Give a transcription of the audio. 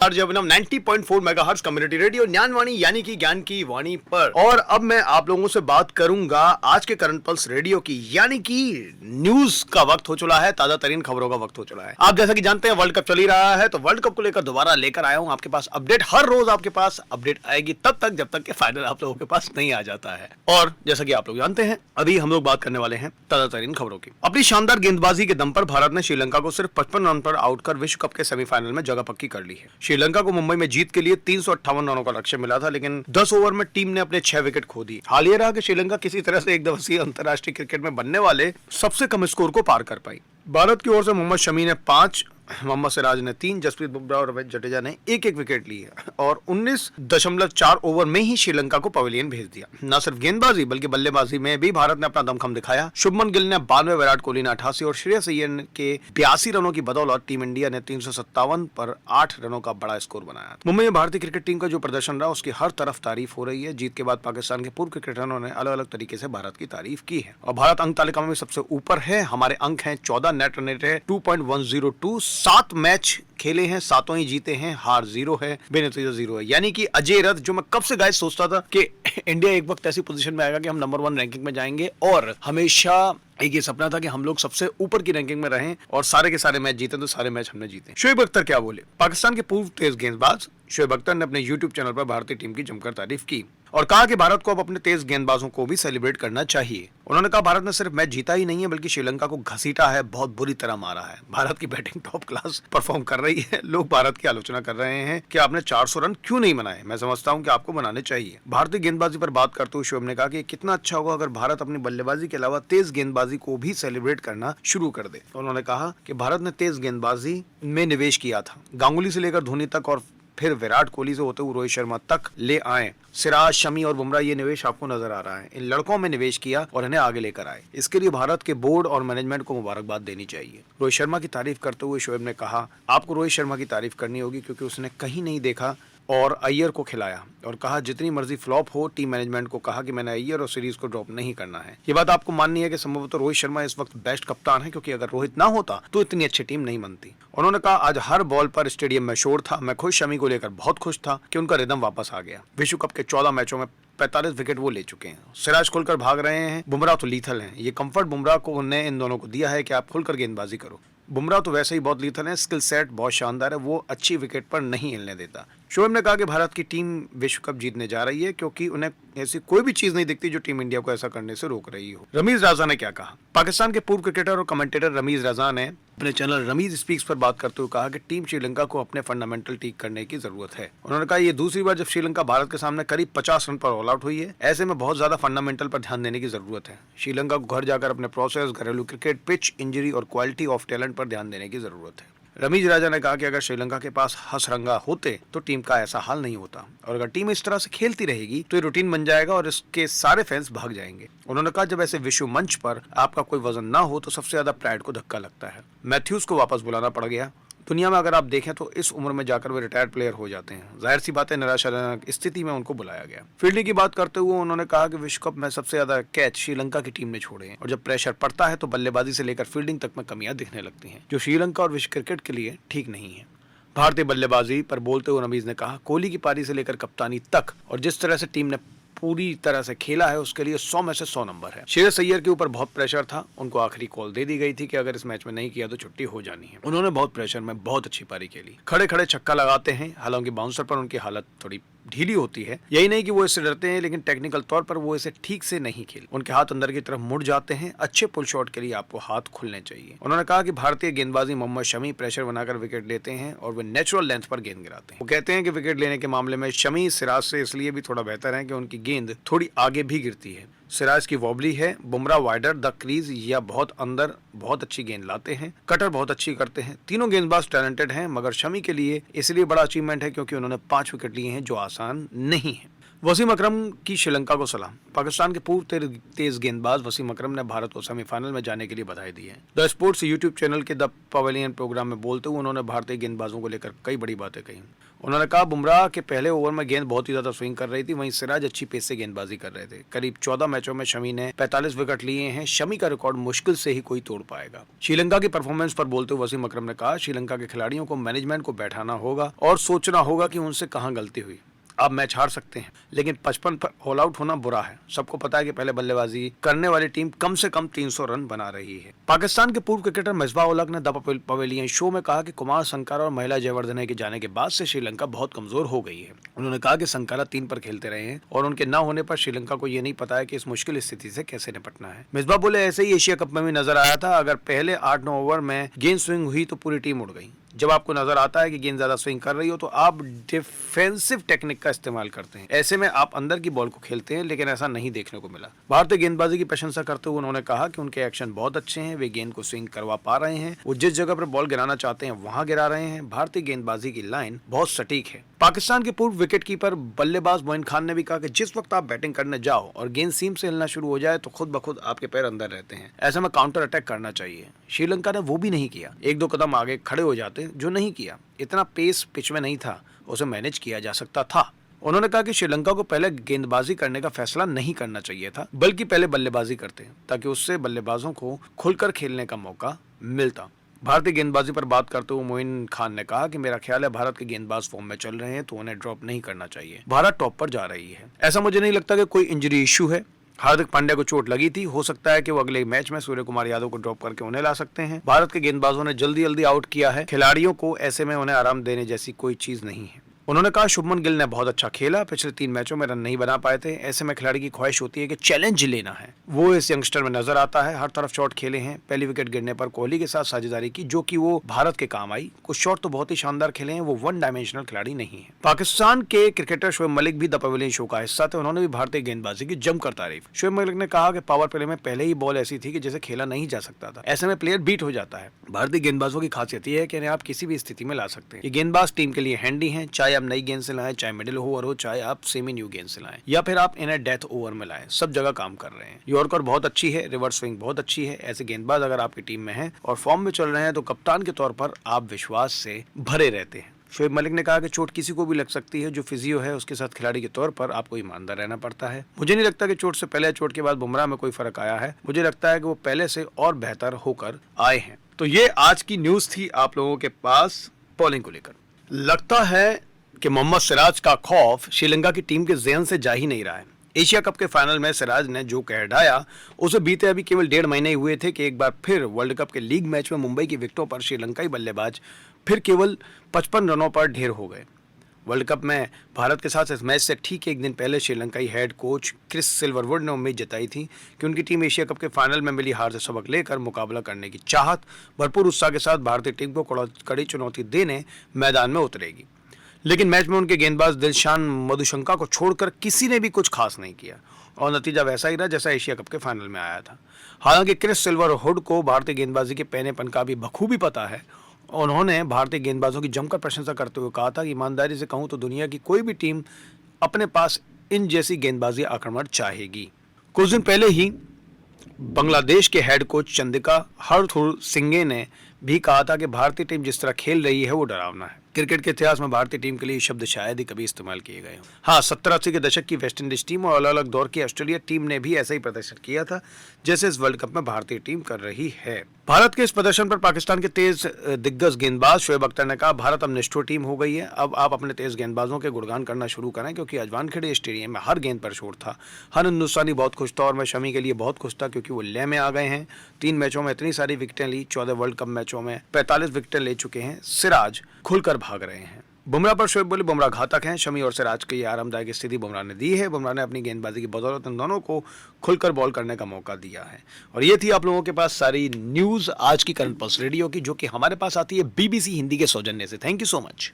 RJ अभिनव 90.4 megahertz community radio Gyanvani यानी कि ज्ञान की वाणी पर। और अब मैं आप लोगों से बात करूंगा आज के करंट पल्स रेडियो की, यानी कि न्यूज का वक्त हो चला है, ताजा तरीन खबरों का वक्त हो चला है। आप जैसा कि जानते हैं वर्ल्ड कप चल ही रहा है, तो वर्ल्ड कप को लेकर दोबारा लेकर आया हूं आपके पास अपडेट। हर रोज आपके पास अपडेट आएगी तब तक जब तक कि फाइनल आप लोगों के पास नहीं आ जाता है। और जैसा कि आप लोग जानते हैं अभी हम लोग बात करने वाले हैं ताजा तरीन खबरों की। अपनी शानदार गेंदबाजी के दम पर भारत ने श्रीलंका को सिर्फ 55 रन पर आउट कर विश्व कप के सेमीफाइनल में जगह पक्की कर ली है। श्रीलंका को मुंबई में जीत के लिए 358 रनों का लक्ष्य मिला था, लेकिन 10 ओवर में टीम ने अपने 6 विकेट खो दिए। हाल ये रहा कि श्रीलंका किसी तरह से एक दिवसीय अंतर्राष्ट्रीय क्रिकेट में बनने वाले सबसे कम स्कोर को पार कर पाई। भारत की ओर से मोहम्मद शमी ने 5, मोहम्मद सिराज ने 3, जसप्रीत बुमराह और रवींद्र जडेजा ने एक विकेट ली है और 19.4 ओवर में ही श्रीलंका को पवेलियन भेज दिया। न सिर्फ गेंदबाजी बल्कि बल्लेबाजी में भी भारत ने अपना दमखम दिखाया। शुभमन गिल ने 92, विराट कोहली ने 88 और श्रेयस अय्यर के 82 रनों की बदौलत टीम इंडिया ने 357 पर 8 रनों का बड़ा स्कोर बनाया। मुंबई में भारतीय क्रिकेट टीम का जो प्रदर्शन रहा उसकी हर तरफ तारीफ हो रही है। जीत के बाद पाकिस्तान के पूर्व क्रिकेटरों ने अलग अलग तरीके से भारत की तारीफ की है और भारत अंक तालिका में सबसे ऊपर है। हमारे अंक हैं 14, नेट रन रेट है 2.102, 7 मैच खेले हैं, 7 ही जीते हैं, हार 0 है, बेनतीजा 0 है, यानी कि अजय रथ। जो मैं कब से गाइस सोचता था कि इंडिया एक वक्त ऐसी पोजीशन में आएगा कि हम नंबर 1 रैंकिंग में जाएंगे और हमेशा एक ये सपना था कि हम लोग सबसे ऊपर की रैंकिंग में रहें और सारे के सारे मैच जीते, तो सारे मैच हमने जीते। शोएब अख्तर क्या बोले? पाकिस्तान के पूर्व तेज गेंदबाज शोएब अख्तर ने अपने YouTube चैनल पर भारतीय टीम की जमकर तारीफ की और कहा कि भारत को अब अपने तेज गेंदबाजों को भी सेलिब्रेट करना चाहिए। उन्होंने कहा भारत ने सिर्फ मैच जीता ही नहीं है बल्कि श्रीलंका को घसीटा है, बहुत बुरी तरह मारा है। भारत की बैटिंग टॉप क्लास परफॉर्म कर रही है। लोग भारत की आलोचना कर रहे हैं कि आपने 400 रन क्यों नहीं बनाए। मैं समझता हूं कि आपको बनाने चाहिए। भारतीय गेंदबाजी पर बात करते हुए शोएब ने कहा कि कितना अच्छा होगा अगर भारत अपनी बल्लेबाजी के अलावा तेज गेंदबाजी को भी सेलिब्रेट करना शुरू कर दे। उन्होंने कहा कि भारत ने तेज गेंदबाजी में निवेश किया था, गांगुली से लेकर धोनी तक और फिर विराट कोहली से होते हुए रोहित शर्मा तक ले आए। सिराज, शमी और बुमराह, ये निवेश आपको नजर आ रहा है। इन लड़कों में निवेश किया और इन्हें आगे लेकर आए। इसके लिए भारत के बोर्ड और मैनेजमेंट को मुबारकबाद देनी चाहिए। रोहित शर्मा की तारीफ करते हुए शोएब ने कहा आपको रोहित शर्मा की तारीफ करनी होगी क्योंकि उसने कहीं नहीं देखा और अय्यर को खिलाया और कहा जितनी मर्जी फ्लॉप हो, टीम मैनेजमेंट को कहा कि मैंने अय्यर और सीरीज को ड्रॉप नहीं करना है। ये बात आपको माननी है कि संभवतः रोहित शर्मा इस वक्त बेस्ट कप्तान है, क्योंकि अगर रोहित ना होता तो इतनी अच्छी टीम नहीं बनती। उन्होंने कहा आज हर बॉल पर स्टेडियम में शोर था। मैं खुद शमी को लेकर बहुत खुश था कि उनका रिदम वापस आ गया। विश्व कप के 14 मैचों में 45 विकेट वो ले चुके हैं। सिराज खुलकर भाग रहे हैं, बुमराह तो लीथल हैं। ये कंफर्ट बुमराह को उन्हें इन दोनों को दिया है कि आप खुलकर गेंदबाजी करो। बुमराह तो वैसे ही बहुत लीथल है, स्किल सेट बहुत शानदार है, वो अच्छी विकेट पर नहीं हिलने देता। शोएब ने कहा कि भारत की टीम विश्व कप जीतने जा रही है क्योंकि उन्हें ऐसी कोई भी चीज नहीं दिखती जो टीम इंडिया को ऐसा करने से रोक रही हो। रमीज राजा ने क्या कहा? पाकिस्तान के पूर्व क्रिकेटर और कमेंटेटर रमीज राजा ने अपने चैनल रमीज स्पीक्स पर बात करते हुए कहा कि टीम श्रीलंका को अपने फंडामेंटल ठीक करने की जरूरत है। उन्होंने कहा ये दूसरी बार जब श्रीलंका भारत के सामने करीब 50 रन पर ऑल आउट हुई है। ऐसे में बहुत ज्यादा फंडामेंटल पर ध्यान देने की जरूरत है। श्रीलंका को घर जाकर अपने प्रोसेस, घरेलू क्रिकेट, पिच, इंजरी और क्वालिटी ऑफ टैलेंट पर ध्यान देने की जरूरत है। रमीज राजा ने कहा कि अगर श्रीलंका के पास हसरंगा होते तो टीम का ऐसा हाल नहीं होता और अगर टीम इस तरह से खेलती रहेगी तो ये रूटीन बन जाएगा और इसके सारे फैंस भाग जाएंगे। उन्होंने कहा जब ऐसे विश्व मंच पर आपका कोई वजन ना हो तो सबसे ज्यादा प्राइड को धक्का लगता है। मैथ्यूज को वापस बुलाना पड़ गया। दुनिया में अगर आप देखें तो इस उम्र में जाकर वे रिटायर्ड प्लेयर हो जाते हैं। जाहिर सी बात है निराशाजनक स्थिति में उनको बुलाया गया। फील्डिंग की बात करते हुए उन्होंने कहा कि विश्व कप में सबसे ज्यादा कैच श्रीलंका की टीम ने छोड़े हैं और जब प्रेशर पड़ता है तो बल्लेबाजी से लेकर फील्डिंग तक में कमियां दिखने लगती हैं, जो श्रीलंका और विश्व क्रिकेट के लिए ठीक नहीं है। भारतीय बल्लेबाजी पर बोलते हुए रमीज ने कहा कोहली की पारी से लेकर कप्तानी तक और जिस तरह से टीम ने पूरी तरह से खेला है उसके लिए 100 में से 100 नंबर है। श्रेयस अय्यर के ऊपर बहुत प्रेशर था। उनको आखिरी कॉल दे दी गई थी कि अगर इस मैच में नहीं किया तो छुट्टी हो जानी है। उन्होंने बहुत प्रेशर में बहुत अच्छी पारी खेली। खड़े खड़े छक्का लगाते हैं, हालांकि बाउंसर पर उनकी हालत थोड़ी ढीली होती है। यही नहीं कि वो इससे डरते हैं, लेकिन टेक्निकल तौर पर वो इसे ठीक से नहीं खेल। उनके हाथ अंदर की तरफ मुड़ जाते हैं। अच्छे पुल शॉट के लिए आपको हाथ खुलने चाहिए। उन्होंने कहा कि भारतीय गेंदबाजी मोहम्मद शमी प्रेशर बनाकर विकेट लेते हैं और वे नेचुरल लेंथ पर गेंद गिराते हैं। वो कहते हैं कि विकेट लेने के मामले में शमी सिराज से इसलिए भी थोड़ा बेहतर है कि उनकी गेंद थोड़ी आगे भी गिरती है। सिराज की वॉबली है, बुमराह वाइडर द क्रीज या बहुत अंदर बहुत अच्छी गेंद लाते हैं, कटर बहुत अच्छी करते हैं। तीनों गेंदबाज टैलेंटेड हैं, मगर शमी के लिए इसलिए बड़ा अचीवमेंट है क्योंकि उन्होंने 5 विकेट लिए हैं जो आसान नहीं है। वसीम अकरम की श्रीलंका को सलाम। पाकिस्तान के पूर्व तेज गेंदबाज वसीम अकरम ने भारत को सेमीफाइनल में जाने के लिए बधाई दी है। द स्पोर्ट्स यूट्यूब चैनल के द पवेलियन प्रोग्राम में बोलते हुए उन्होंने भारतीय गेंदबाजों को लेकर कई बड़ी बातें कही। उन्होंने कहा, बुमराह के पहले ओवर में गेंद बहुत ही ज्यादा स्विंग कर रही थी, वहीं सिराज अच्छी पेस से गेंदबाजी कर रहे थे। करीब 14 मैचों में शमी ने 45 विकेट लिए हैं। शमी का रिकॉर्ड मुश्किल से ही कोई तोड़ पाएगा। श्रीलंका की परफॉर्मेंस पर बोलते हुए वसीम अकरम ने कहा, श्रीलंका के खिलाड़ियों को मैनेजमेंट को बैठाना होगा और सोचना होगा कि उनसे कहां गलती हुई। आप मैच हार सकते हैं, लेकिन 55 पर ऑल आउट होना बुरा है। सबको पता है कि पहले बल्लेबाजी करने वाली टीम कम से कम 300 रन बना रही है। पाकिस्तान के पूर्व क्रिकेटर मिसबाह-उल-हक ने द पवेलियन शो में कहा कि कुमार संगकारा और महिला जयवर्धने के जाने के बाद से श्रीलंका बहुत कमजोर हो गई है। उन्होंने कहा कि संगकारा 3 पर खेलते रहे हैं और उनके न होने पर श्रीलंका को ये नहीं पता है कि इस मुश्किल स्थिति से कैसे निपटना है। मिसबाह बोले, ऐसे ही एशिया कप में भी नजर आया था, अगर पहले 8-9 ओवर में गेंद स्विंग हुई तो पूरी टीम उड़ गई। जब आपको नजर आता है कि गेंद ज्यादा स्विंग कर रही हो तो आप डिफेंसिव टेक्निक का इस्तेमाल करते हैं। ऐसे में आप अंदर की बॉल को खेलते हैं, लेकिन ऐसा नहीं देखने को मिला। भारतीय गेंदबाजी की प्रशंसा करते हुए उन्होंने कहा कि उनके एक्शन बहुत अच्छे हैं, वे गेंद को स्विंग करवा पा रहे हैं, वो जिस जगह पर बॉल गिराना चाहते हैं वहां गिरा रहे हैं। भारतीय गेंदबाजी की लाइन बहुत सटीक है। पाकिस्तान के पूर्व विकेटकीपर बल्लेबाज मोइन खान ने भी कहा कि जिस वक्त आप बैटिंग करने जाओ और गेंद सीम से हिलना शुरू हो जाए तो खुद ब खुद आपके पैर अंदर रहते हैं। ऐसे में काउंटर अटैक करना चाहिए। श्रीलंका ने वो भी नहीं किया, 1-2 कदम आगे खड़े हो जाते, जो नहीं किया। इतना पेस पिच में नहीं था, उसे मैनेज किया जा सकता था। उन्होंने कहा कि श्रीलंका को पहले गेंदबाजी करने का फैसला नहीं करना चाहिए था, बल्कि पहले बल्लेबाजी करते, ताकि उससे बल्लेबाजों को खुलकर खेलने का मौका मिलता। भारतीय गेंदबाजी पर बात करते हुए मोइन खान ने कहा कि मेरा ख्याल है भारत के गेंदबाज फॉर्म में चल रहे हैं तो उन्हें ड्रॉप नहीं करना चाहिए। भारत टॉप पर जा रही है। ऐसा मुझे नहीं लगता कि कोई इंजरी इश्यू है। हार्दिक पांड्या को चोट लगी थी, हो सकता है कि वो अगले मैच में सूर्य कुमार यादव को ड्रॉप करके उन्हें ला सकते हैं। भारत के गेंदबाजों ने जल्दी आउट किया है खिलाड़ियों को, ऐसे में उन्हें आराम देने जैसी कोई चीज नहीं है। उन्होंने कहा, शुभमन गिल ने बहुत अच्छा खेला, पिछले 3 मैचों में रन नहीं बना पाए थे। ऐसे में खिलाड़ी की ख्वाहिश होती है कि चैलेंज लेना है। वो इस यंगस्टर में नजर आता है। हर तरफ शॉट खेले हैं। पहली विकेट गिरने पर कोहली के साथ साझेदारी की, जो कि वो भारत के काम आई। कुछ शॉट तो बहुत ही शानदार खेले हैं। वो 1 डायमेंशनल खिलाड़ी नहीं है। पाकिस्तान के क्रिकेटर शोएब मलिक भी द पवेलियन शो का हिस्सा थे। उन्होंने भी भारतीय गेंदबाजी की जमकर तारीफ। शोएब मलिक ने कहा कि पावर प्ले में पहले ही बॉल ऐसी थी कि जैसे खेला नहीं जा सकता था। ऐसे में प्लेयर बीट हो जाता है। भारतीय गेंदबाजों की खासियत यह है कि इन्हें आप किसी भी स्थिति में ला सकते हैं। ये गेंदबाज टीम के लिए हैंडी हैं, चाहे आप नई गेंद से लाएं, चाहे मिडिल ओवर हो, चाहे आप सेमी न्यू गेंद से लाएं, या फिर आप इन्हें डेथ ओवर में लाएं, सब जगह काम कर रहे हैं। यॉर्कर बहुत अच्छी है, रिवर्स स्विंग बहुत अच्छी है। ऐसे गेंदबाज अगर आपकी टीम में हैं और फॉर्म में चल रहे हैं तो कप्तान के तौर पर आप विश्वास से भरे रहते हैं। शोएब मलिक ने कहा कि चोट किसी को भी लग सकती है। जो फिजियो है उसके साथ खिलाड़ी के तौर पर आपको ईमानदार रहना पड़ता है। मुझे नहीं लगता कि चोट से पहले चोट के बाद बुमराह में कोई फर्क आया है। मुझे लगता है कि वो पहले से और बेहतर होकर आए हैं। तो ये आज की न्यूज थी आप लोगों के पास बॉलिंग को लेकर। लगता है कि मोहम्मद सिराज का खौफ श्रीलंका की टीम के ज़हन से जा ही नहीं रहा है। एशिया कप के फाइनल में सिराज ने जो कह ढाया, उसे बीते अभी केवल 1.5 महीने हुए थे कि एक बार फिर वर्ल्ड कप के लीग मैच में मुंबई की विकेटों पर श्रीलंकाई बल्लेबाज फिर केवल 55 रनों पर ढेर हो गए। वर्ल्ड कप में भारत के साथ इस मैच से ठीक 1 दिन पहले श्रीलंकाई हेड कोच क्रिस सिल्वरवुड ने उम्मीद जताई थी कि उनकी टीम एशिया कप के फाइनल में मिली हार से सबक लेकर मुकाबला करने की चाहत भरपूर उत्साह के साथ भारतीय टीम को कड़ी चुनौती देने मैदान में उतरेगी। लेकिन मैच में उनके गेंदबाज दिलशान मधुशंका को छोड़कर किसी ने भी कुछ खास नहीं किया और नतीजा वैसा ही रहा जैसा एशिया कप के फाइनल में आया था। हालांकि क्रिस सिल्वरवुड को भारतीय गेंदबाजी के पहनेपन का भी बखूबी पता है। उन्होंने भारतीय गेंदबाजों की जमकर प्रशंसा करते हुए कहा था कि ईमानदारी से कहूं तो दुनिया की कोई भी टीम अपने पास इन जैसी गेंदबाजी आक्रमण चाहेगी। कुछ दिन पहले ही बांग्लादेश के हेड कोच चंदिका हरथुर सिंगे ने भी कहा था कि भारतीय टीम जिस तरह खेल रही है वो डरावना है। क्रिकेट के इतिहास में भारतीय टीम के लिए शब्द शायद ही कभी इस्तेमाल किए गए हों। हाँ, 70-80 के दशक की वेस्टइंडीज टीम और अलग अलग दौर की ऑस्ट्रेलिया टीम ने भी ऐसा ही प्रदर्शन किया था जैसे इस वर्ल्ड कप में भारतीय टीम कर रही है। भारत के इस प्रदर्शन पर पाकिस्तान के तेज दिग्गज गेंदबाज शोएब अख्तर ने कहा, भारत अब निष्ठुर टीम हो गई है। अब आप अपने तेज गेंदबाजों के गुणगान करना शुरू करें, क्योंकि अजवानखेड़े स्टेडियम में हर गेंद पर शोर था। हर हिंदुस्तानी बहुत खुश था और मैं शमी के लिए बहुत खुश था, क्योंकि वो लय में आ गए हैं। 3 मैचों में इतनी सारी विकेटें ली, 14 वर्ल्ड कप मैचों में 45 विकेटें ले चुके हैं। सिराज खुलकर भाग रहे हैं। बुमराह पर शोएब बोले, बुमराह घातक हैं। शमी और सिराज की आरामदायक स्थिति बुमराह ने दी है। बुमराह ने अपनी गेंदबाजी की बदौलत इन दोनों को खुलकर बॉल करने का मौका दिया है। और ये थी आप लोगों के पास सारी न्यूज आज की करंट पल्स रेडियो की, जो कि हमारे पास आती है BBC हिंदी के सौजन्य से। Thank you so much.